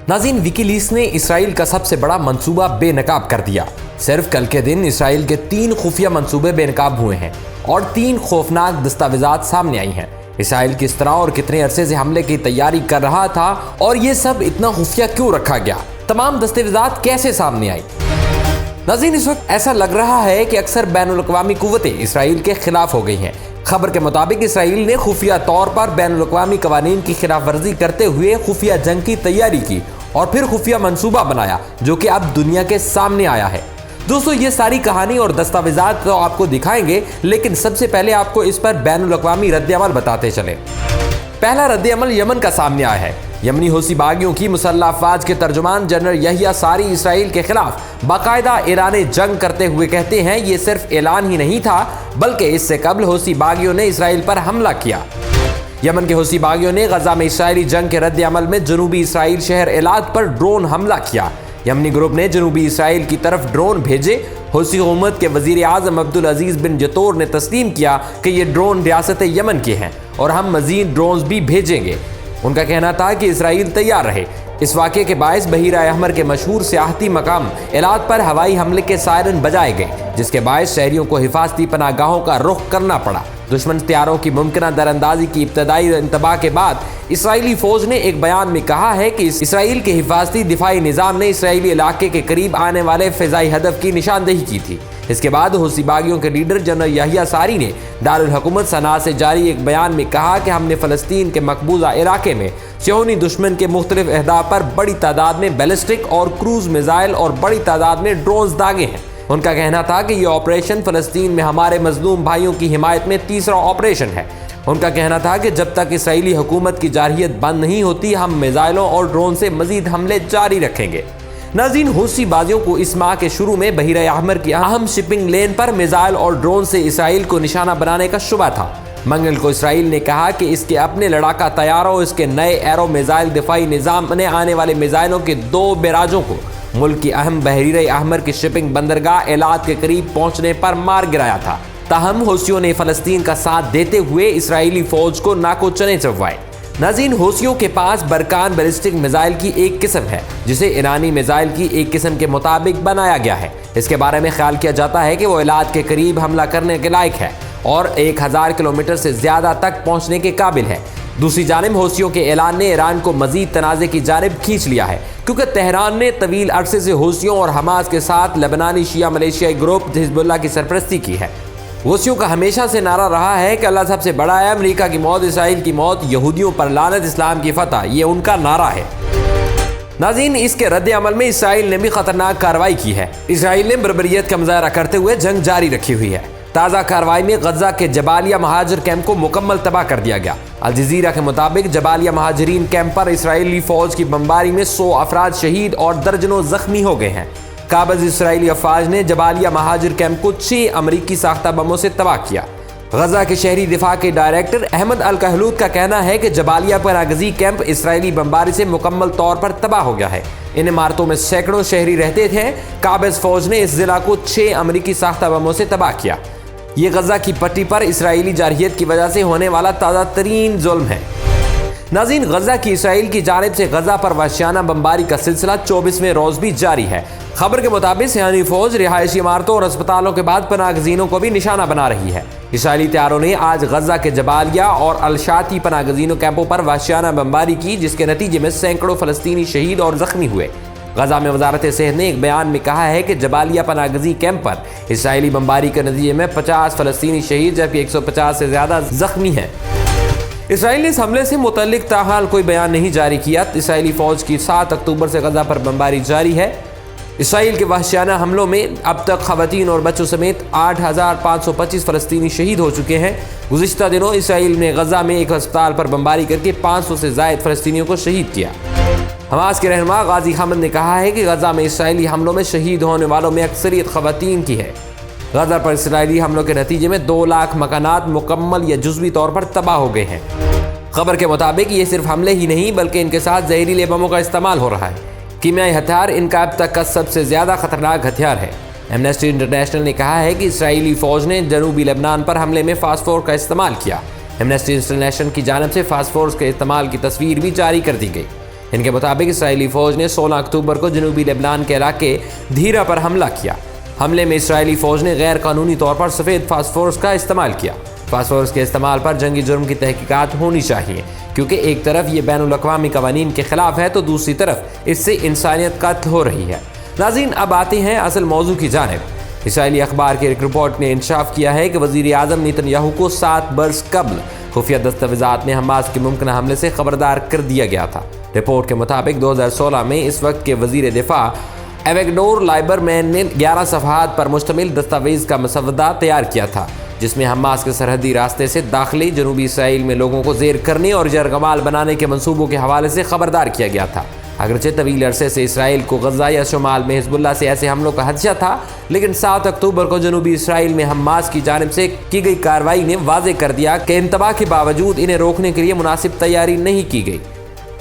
नाज़रीन, विकीलीक्स ने इसराइल का सबसे बड़ा मंसूबा बेनकाब कर दिया। सिर्फ कल के दिन इसराइल के 3 खुफिया मंसूबे बेनकाब हुए हैं और 3 खौफनाक दस्तावेजात सामने आई हैं। इसराइल किस तरह और कितने अरसे से हमले की तैयारी कर रहा था और ये सब इतना खुफिया क्यों रखा गया, तमाम दस्तावेजात कैसे सामने आई। नाज़रीन, इस वक्त ऐसा लग रहा है कि अक्सर बैनुल-अक़वामी कुव्वतें इसराइल के खिलाफ हो गई हैं। खबर के मुताबिक इसराइल ने खुफिया तौर पर बैनुल-अक़वामी कवानीन की खिलाफ वर्जी करते हुए खुफिया जंग की तैयारी की और फिर खुफिया मंसूबा बनाया, जो कि अब दुनिया के सामने आया है। दोस्तों, ये सारी कहानी और दस्तावेजात तो आपको दिखाएंगे, लेकिन सबसे पहले आपको इस पर बैनुल-अक़वामी रद्द-ए-अमल बताते चले। पहला रद्द-ए-अमल यमन का सामने आया है। यमनी हौसी बागियों की मुसल्लह अफवाज के तर्जुमान जनरल यहिया सारी इसराइल के खिलाफ बाकायदा ऐलान जंग करते हुए कहते हैं, ये सिर्फ ऐलान ही नहीं था, बल्कि इससे कबल हौसी बागियों ने इसराइल पर हमला किया। यमन के हौसी बागियों ने गजा में इसराइली जंग के रद्द-ए-अमल में जनूबी इसराइल शहर एलाद पर ड्रोन हमला किया। यमनी ग्रुप ने जनूबी इसराइल की तरफ ड्रोन भेजे। हौसी हुकूमत के वजीर आज़म अब्दुल अजीज बिन जतोर ने तस्लीम किया कि ये ड्रोन रियासत यमन के हैं और हम मजीद ड्रोन्स भी भेजेंगे। उनका कहना था कि इसराइल तैयार रहे। इस वाक़े के बायस बहीरा अहमर के मशहूर सियाहती मकाम एलाद पर हवाई हमले के सायरन बजाए गए, जिसके बायस शहरियों को हिफाजती पनाहगाहों का रुख करना पड़ा। दुश्मन हथियारों की मुमकिन दरअंदाजी की इब्तदाई इंतबाह के बाद इसराइली फौज ने एक बयान में कहा है कि इसराइल के हिफाजती दिफाई निज़ाम ने इसराइली इलाके के करीब आने वाले फ़िज़ाई हदफ की निशानदेही की थी। इसके बाद हौसी बागियों के लीडर जनरल यहिया सारी ने दारुल हुकूमत सना से जारी एक बयान में कहा कि हमने फ़लस्तीन के मकबूजा इलाके में सियोनी दुश्मन के मुख्तलिफ अहदाफ पर बड़ी तादाद में बैलिस्टिक और क्रूज मिसाइल और बड़ी तादाद में ड्रोन्स दागे हैं। उनका कहना था कि यह ऑपरेशन फ़लस्तीन में हमारे मजलूम भाइयों की हिमायत में तीसरा ऑपरेशन है। उनका कहना था कि जब तक इसराइली हुकूमत की जारहियत बंद नहीं होती, हम मिसाइलों और ड्रोन से मजीद हमले जारी रखेंगे। नाज़रीन, हौसी बाजियों को इस माह के शुरू में बहीरा अहमर की अहम शिपिंग लेन पर मिसाइल और ड्रोन से इसराइल को निशाना बनाने का शुबा था। मंगल को इसराइल ने कहा कि इसके अपने लड़ाका तैयारों, इसके नए एरो मिसाइल दिफाई निज़ाम ने आने वाले मिसाइलों के 2 बैराजों को मुल्क की अहम बहरीरे अहमर की शिपिंग बंदरगाह एलाद के करीब पहुंचने पर मार गिराया था। ताहम हौसियों ने फ़लस्तीन का साथ देते हुए इसराइली फौज को नाको चने चबवाए। नाज़रीन, हौसियों के पास बरकान बैलिस्टिक मिसाइल की एक किस्म है, जिसे ईरानी मिसाइल की एक किस्म के मुताबिक बनाया गया है। इसके बारे में ख्याल किया जाता है कि वो एलाद के करीब हमला करने के लायक है और 1000 किलोमीटर से ज़्यादा तक पहुँचने के काबिल है। दूसरी जानिब हौसियों के ऐलान ने ईरान को मजीद तनाज़े की जानिब खींच लिया है, क्योंकि तेहरान ने तवील अरसे से हौसियों और हमास के साथ लेबनानी शिया मलेशियाई ग्रुप हिजबुल्लाह की सरपरस्ती की है। हौसियों का हमेशा से नारा रहा है कि अल्लाह सबसे बड़ा है, अमेरिका की मौत, इसराइल की मौत, यहूदियों पर लानत, इस्लाम की फतह, ये उनका नारा है। नाज़रीन, इसके रद्द-ए-अमल में इसराइल ने भी खतरनाक कार्रवाई की है। इसराइल ने बर्बरियत का मुजाहरा करते हुए जंग जारी रखी हुई है। ताज़ा कार्रवाई में गजा के जबालिया महाजर कैंप को मुकम्मल तबाह कर दिया गया। अल जज़ीरा के मुताबिक जबालिया महाजरीन कैंप पर इसराइली फौज की बमबारी में 100 अफराद शहीद और दर्जनों जख्मी हो गए हैं। काबज़ इसराइली अफवाज ने जबालिया महाजर कैंप को 6 अमरीकी साख्ता बमों से तबाह किया। गजा के शहरी दिफा के डायरेक्टर अहमद अल कहलूद का कहना है कि जबालिया पनागज़ी कैंप इसराइली बमबारी से मुकम्मल तौर पर तबाह हो गया है। इन इमारतों में सैकड़ों शहरी रहते थे। काबज़ फौज ने इस जिला को 6 अमरीकी साख्ता बमों से तबाह किया। ये गजा की पट्टी पर इसराइली जारहियत की वजह से होने वाला ताज़ा तरीन जुल्म है। नाज़रीन, गजा की इसराइल की जानिब से गजा पर वहशियाना बमबारी का सिलसिला 24वें रोज भी जारी है। खबर के मुताबिक सियानी फौज रिहायशी इमारतों और अस्पतालों के बाद पनागज़ीनों को भी निशाना बना रही है। इसराइली तैयारों ने आज गजा के जबालिया और अलशाती पनागज़ीनों कैंपों पर वहशियाना बमबारी की, जिसके नतीजे में सैकड़ों फ़लस्तीनी शहीद और ज़ख्मी हुए। गजा में वजारत सेहत ने एक बयान में कहा है कि जबालिया पनागज़ी कैंप पर इसराइली बमबारी के नतीजे में 50 फ़लस्तीनी शहीद जबकि 150 से ज़्यादा ज़ख्मी हैं। इसराइल ने इस हमले से मुतल्लिक ताहाल कोई बयान नहीं जारी किया। इसराइली फ़ौज की 7 अक्टूबर से गजा पर बमबारी जारी है। इसराइल के वहशियाना हमलों में अब तक ख़वातीन और बच्चों समेत 8525 फ़लस्तीनी शहीद हो चुके हैं। गुज़िश्ता दिनों इसराइल ने गजा में एक अस्पताल पर बमबारी करके 500 से ज़ायद फ़लस्तीनियों को शहीद किया। हमास के रहनुमा गाजी हमद ने कहा है कि गजा में इसराइली हमलों में शहीद होने वालों में अक्सरियत ख़वातीन की है। गजा पर इसराइली हमलों के नतीजे में 2 लाख मकानात मुकम्मल या जुज़वी तौर पर तबाह हो गए हैं। खबर के मुताबिक ये सिर्फ हमले ही नहीं बल्कि इनके साथ जहरीले बमों का इस्तेमाल हो रहा है। कीमियाई हथियार इनका अब तक का सबसे ज़्यादा खतरनाक हथियार है। एमनेस्टी इंटरनेशनल ने कहा है कि इसराइली फ़ौज ने जनूबी लेबनान पर हमले में फास्फोर का इस्तेमाल किया। एमनेस्टी इंटरनेशनल की जानिब से फास्फोरस के इस्तेमाल की तस्वीर भी जारी कर दी गई। ان کے مطابق اسرائیلی فوج نے 16 اکتوبر کو جنوبی لبنان کے علاقے دھیرا پر حملہ کیا۔ حملے میں اسرائیلی فوج نے غیر قانونی طور پر سفید فاسفورس کا استعمال کیا۔ فاسفورس کے استعمال پر جنگی جرم کی تحقیقات ہونی چاہیے، کیونکہ ایک طرف یہ بین الاقوامی قوانین کے خلاف ہے تو دوسری طرف اس سے انسانیت قتل ہو رہی ہے۔ ناظرین، اب آتے ہیں اصل موضوع کی جانب۔ اسرائیلی اخبار کی ایک رپورٹ نے انکشاف کیا ہے کہ وزیر اعظم نیتن یاہو کو 7 برس قبل خفیہ دستاویزات میں حماس کے ممکنہ حملے سے خبردار کر دیا گیا تھا۔ رپورٹ کے مطابق 2016 میں اس وقت کے وزیر دفاع ایویگڈور لائبرمین نے 11 صفحات پر مشتمل دستاویز کا مسودہ تیار کیا تھا، جس میں حماس کے سرحدی راستے سے داخلی جنوبی اسرائیل میں لوگوں کو زیر کرنے اور یرغمال بنانے کے منصوبوں کے حوالے سے خبردار کیا گیا تھا۔ اگرچہ طویل عرصے سے اسرائیل کو غزہ یا شمال میں حزب اللہ سے ایسے حملوں کا خدشہ تھا، لیکن 7 اکتوبر کو جنوبی اسرائیل میں حماس کی جانب سے کی گئی کارروائی نے واضح کر دیا کہ انتباہ کے باوجود انہیں روکنے کے لیے مناسب تیاری نہیں کی گئی۔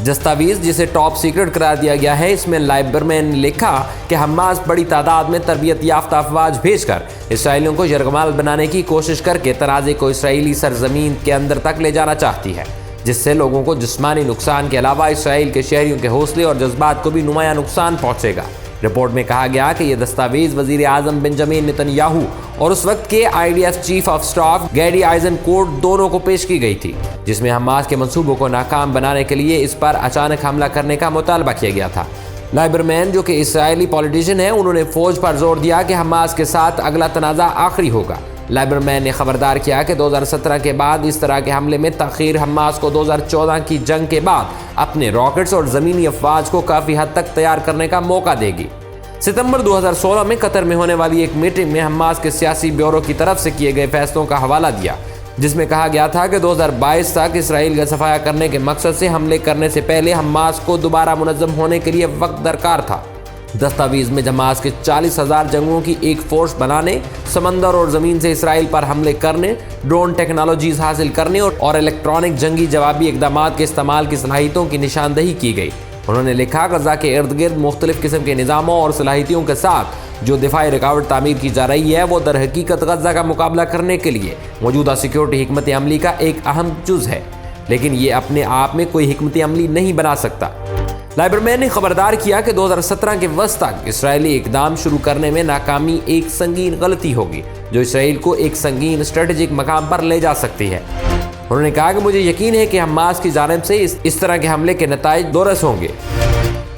دستاویز، جسے ٹاپ سیکرٹ قرار دیا گیا ہے، اس میں لائبرمین نے لکھا کہ حماس بڑی تعداد میں تربیت یافتہ افواج بھیج کر اسرائیلیوں کو یرغمال بنانے کی کوشش کر کے تنازع کو اسرائیلی سرزمین کے اندر تک لے جانا چاہتی ہے، جس سے لوگوں کو جسمانی نقصان کے علاوہ اسرائیل کے شہریوں کے حوصلے اور جذبات کو بھی نمایاں نقصان پہنچے گا۔ رپورٹ میں کہا گیا کہ یہ دستاویز وزیر اعظم بنجامن نیتن یاہو اور اس وقت کے IDF چیف آف سٹاف گیڈی آئزنکوٹ دونوں کو پیش کی گئی تھی، جس میں حماس کے منصوبوں کو ناکام بنانے کے لیے اس پر اچانک حملہ کرنے کا مطالبہ کیا گیا تھا۔ لائبرمین، جو کہ اسرائیلی پولیٹیشین ہیں، انہوں نے فوج پر زور دیا کہ حماس کے ساتھ اگلا تنازع آخری ہوگا۔ لائبرمین نے خبردار کیا کہ 2017 کے بعد اس طرح کے حملے میں تاخیر حماس کو 2014 کی جنگ کے بعد اپنے راکٹس اور زمینی افواج کو کافی حد تک تیار کرنے کا موقع دے گی۔ ستمبر 2016 میں قطر میں ہونے والی ایک میٹنگ میں حماس کے سیاسی بیورو کی طرف سے کیے گئے فیصلوں کا حوالہ دیا، جس میں کہا گیا تھا کہ 2022 تک اسرائیل کا صفایا کرنے کے مقصد سے حملے کرنے سے پہلے حماس کو دوبارہ منظم ہونے کے لیے وقت درکار تھا۔ دستاویز میں حماس کے 40,000 جنگوں کی ایک فورس بنانے، سمندر اور زمین سے اسرائیل پر حملے کرنے، ڈرون ٹیکنالوجیز حاصل کرنے اور الیکٹرانک جنگی جوابی اقدامات کے استعمال کی صلاحیتوں کی نشاندہی کی گئی۔ انہوں نے لکھا، غزہ کے ارد گرد مختلف قسم کے نظاموں اور صلاحیتوں کے ساتھ جو دفاعی رکاوٹ تعمیر کی جا رہی ہے، وہ در حقیقت غزہ کا مقابلہ کرنے کے لیے موجودہ سیکیورٹی حکمت عملی کا ایک اہم جز ہے، لیکن یہ اپنے آپ میں کوئی حکمت عملی نہیں بنا سکتا۔ لائبرمین نے خبردار کیا کہ 2017 کے وسط تک اسرائیلی اقدام شروع کرنے میں ناکامی ایک سنگین غلطی ہوگی جو اسرائیل کو ایک سنگین اسٹریٹجک مقام پر لے جا سکتی ہے۔ انہوں نے کہا کہ مجھے یقین ہے کہ حماس کی جانب سے اس طرح کے حملے کے نتائج دورس ہوں گے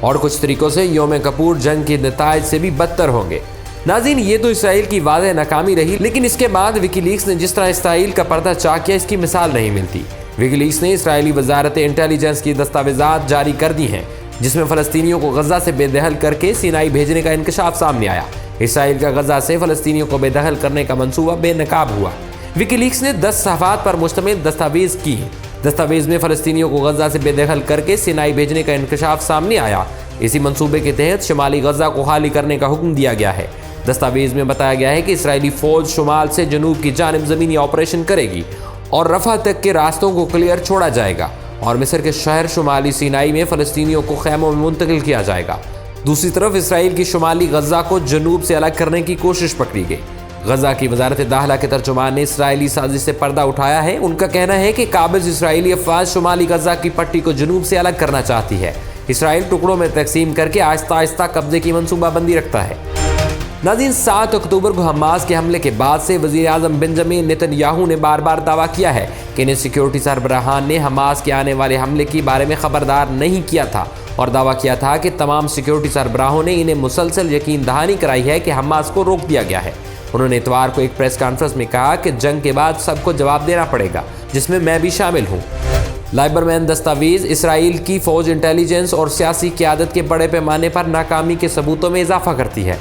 اور کچھ طریقوں سے یوم کپور جنگ کے نتائج سے بھی بدتر ہوں گے۔ ناظرین، یہ تو اسرائیل کی واضح ناکامی رہی، لیکن اس کے بعد وکی لیکس نے جس طرح اسرائیل کا پردہ چاک کیا، اس کی مثال نہیں ملتی۔ وکی لیکس نے اسرائیلی وزارت انٹیلیجنس کی دستاویزات جاری کر دی ہیں، جس میں فلسطینیوں کو غزہ سے بے دخل کر کے سینائی بھیجنے کا انکشاف سامنے آیا۔ اسرائیل کا غزہ سے فلسطینیوں کو بے دخل کرنے کا منصوبہ بے نقاب ہوا۔ وکی لیکس نے 10 صفحات پر مشتمل دستاویز کی۔ دستاویز میں فلسطینیوں کو غزہ سے بے دخل کر کے سینائی بھیجنے کا انکشاف سامنے آیا۔ اسی منصوبے کے تحت شمالی غزہ کو خالی کرنے کا حکم دیا گیا ہے۔ دستاویز میں بتایا گیا ہے کہ اسرائیلی فوج شمال سے جنوب کی جانب زمینی آپریشن کرے گی اور رفح تک کے راستوں کو کلیئر چھوڑا جائے گا اور مصر کے شہر شمالی سینائی میں فلسطینیوں کو خیموں میں منتقل کیا جائے گا۔ دوسری طرف اسرائیل کی شمالی غزہ کو جنوب سے الگ کرنے کی کوشش پکڑی گئی۔ غزہ کی وزارت داخلہ کے ترجمان نے اسرائیلی سازش سے پردہ اٹھایا ہے۔ ان کا کہنا ہے کہ قابض اسرائیلی افواج شمالی غزہ کی پٹی کو جنوب سے الگ کرنا چاہتی ہے۔ اسرائیل ٹکڑوں میں تقسیم کر کے آہستہ آہستہ قبضے کی منصوبہ بندی رکھتا ہے۔ ناظرین، 7 اکتوبر کو حماس کے حملے کے بعد سے وزیر اعظم بنجامن نیتن یاہو نے بار بار دعویٰ کیا ہے کہ انہیں سیکیورٹی سربراہان نے حماس کے آنے والے حملے کے بارے میں خبردار نہیں کیا تھا، اور دعویٰ کیا تھا کہ تمام سیکیورٹی سربراہوں نے انہیں مسلسل یقین دہانی کرائی ہے کہ حماس کو روک دیا گیا ہے۔ انہوں نے اتوار کو ایک پریس کانفرنس میں کہا کہ جنگ کے بعد سب کو جواب دینا پڑے گا، جس میں میں بھی شامل ہوں۔ لائبرمین دستاویز اسرائیل کی فوج، انٹیلیجنس اور سیاسی قیادت کے بڑے پیمانے پر ناکامی کے ثبوتوں میں اضافہ کرتی ہے۔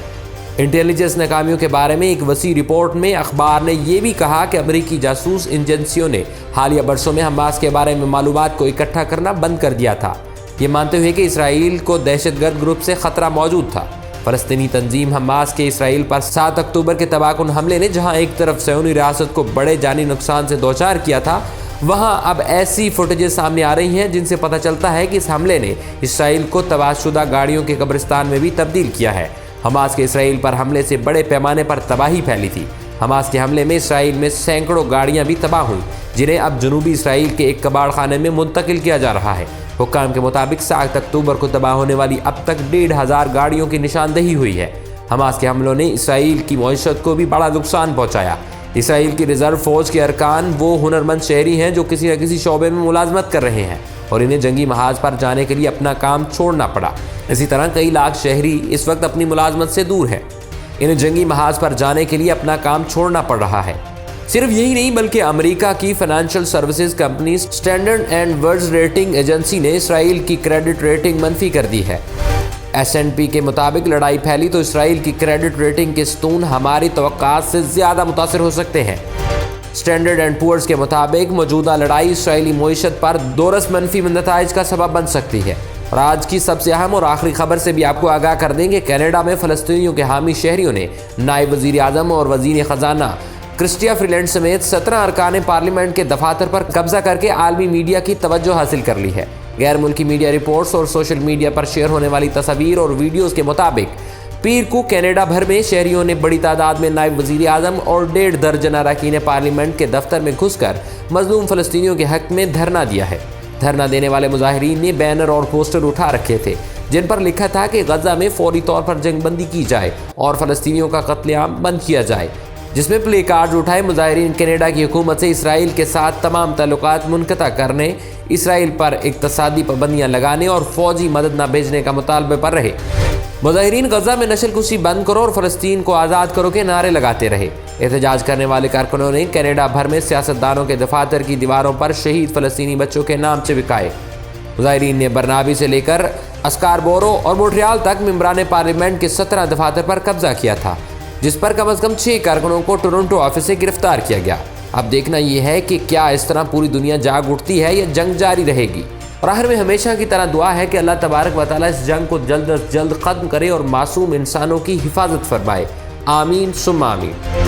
انٹیلیجنس ناکامیوں کے بارے میں ایک وسیع رپورٹ میں اخبار نے یہ بھی کہا کہ امریکی جاسوس ایجنسیوں نے حالیہ برسوں میں حماس کے بارے میں معلومات کو اکٹھا کرنا بند کر دیا تھا، یہ مانتے ہوئے کہ اسرائیل کو دہشت گرد گروپ سے خطرہ موجود تھا۔ فلسطینی تنظیم حماس کے اسرائیل پر 7 اکتوبر کے تباہ کن حملے نے جہاں ایک طرف صہیونی ریاست کو بڑے جانی نقصان سے دوچار کیا تھا، وہاں اب ایسی فوٹیجز سامنے آ رہی ہیں جن سے پتہ چلتا ہے کہ اس حملے نے اسرائیل کو تباہ شدہ گاڑیوں کے قبرستان میں بھی تبدیل کیا ہے۔ حماس کے اسرائیل پر حملے سے بڑے پیمانے پر تباہی پھیلی تھی۔ حماس کے حملے میں اسرائیل میں سینکڑوں گاڑیاں بھی تباہ ہوئیں، جنہیں اب جنوبی اسرائیل کے ایک کباڑ خانے میں منتقل کیا جا رہا ہے۔ हुक्काम के मुताबिक 7 अक्टूबर को तबाह होने वाली अब तक 1,500 गाड़ियों की निशानदेही हुई है। हमास के हमलों ने इसराइल की मईशत को भी बड़ा नुकसान पहुंचाया। इसराइल की रिजर्व फौज के अरकान वो हुनरमंद शहरी हैं जो किसी न किसी शोबे में मुलाजमत कर रहे हैं और इन्हें जंगी महाज पर जाने के लिए अपना काम छोड़ना पड़ा। इसी तरह कई लाख शहरी इस वक्त अपनी मुलाजमत से दूर हैं। इन्हें जंगी महाज पर जाने के लिए अपना काम छोड़ना पड़ रहा है। सिर्फ यही नहीं बल्कि अमेरिका की financial services company standard and world rating agency ने इसराइल की क्रेडिट रेटिंग मंफी कर दी है। S&P के मुताबिक लड़ाई फैली तो इसराइल की क्रेडिट रेटिंग के सतून हमारी तवक्कात से ज़्यादा मुतासिर हो सकते हैं। स्टैंडर्ड एंड पुअर्स के मुताबिक मौजूदा लड़ाई इसराइली मईशत पर दोरस मनफी नताइज का सबब बन सकती है। और आज की सबसे अहम और आखिरी खबर से भी आपको आगाह कर देंगे, कनाडा में फ़लस्तीनियों के हामी शहरियों ने नायब वज़ीर आज़म और वज़ीर ख़जाना क्रिस्टिया फ्रीलैंड समेत 17 अरकान पार्लियामेंट के दफातर पर कब्जा करके आलमी मीडिया की तवज्जो हासिल कर ली है। गैर मुल्की मीडिया रिपोर्ट्स और सोशल मीडिया पर शेयर होने वाली तस्वीर और वीडियोस के मुताबिक पीर को कनाडा भर में शहरियों ने बड़ी तादाद में नायब वज़ीर आज़म और 1.5 दर्जन अरकान पार्लियामेंट के दफ्तर में घुसकर मजलूम फ़लस्तीनियों के हक में धरना दिया है। धरना देने वाले मुजाहिरीन ने बैनर और पोस्टर उठा रखे थे जिन पर लिखा था कि गजा में फौरी तौर पर जंगबंदी की जाए और फ़लस्तीनियों का कत्लेआम बंद किया जाए, जिसमें प्ले कार्ड उठाए मुजाहिरीन कनाडा की हुकूमत से इसराइल के साथ तमाम ताल्लुकात मुनक़ता करने, इसराइल पर इक़्तिसादी पाबंदियाँ लगाने और फौजी मदद न भेजने का मुतालबे पर रहे। मुजाहिरीन गजा में नस्लकुशी बंद करो और फ़लस्तीन को आज़ाद करो के नारे लगाते रहे। एहतजाज करने वाले कारकुनों ने कनाडा भर में सियासतदानों के दफातर की दीवारों पर शहीद फ़लस्तीनी बच्चों के नाम चिपकाए। मुजाहिरीन ने बर्नाबी से लेकर अस्कारबोरो और मोन्ट्रियल तक मेंबरान पार्लियामेंट के 17 दफातर पर कब्जा किया था, जिस पर कम से कम 6 कारकुनों को टोरंटो ऑफिस से गिरफ्तार किया गया। अब देखना यह है कि क्या इस तरह पूरी दुनिया जाग उठती है या जंग जारी रहेगी। और आखिर में हमेशा की तरह दुआ है कि अल्लाह तबारक व तआला इस जंग को जल्द अज जल्द ख़त्म करे और मासूम इंसानों की हिफाजत फरमाए। आमीन सुम्मा आमीन।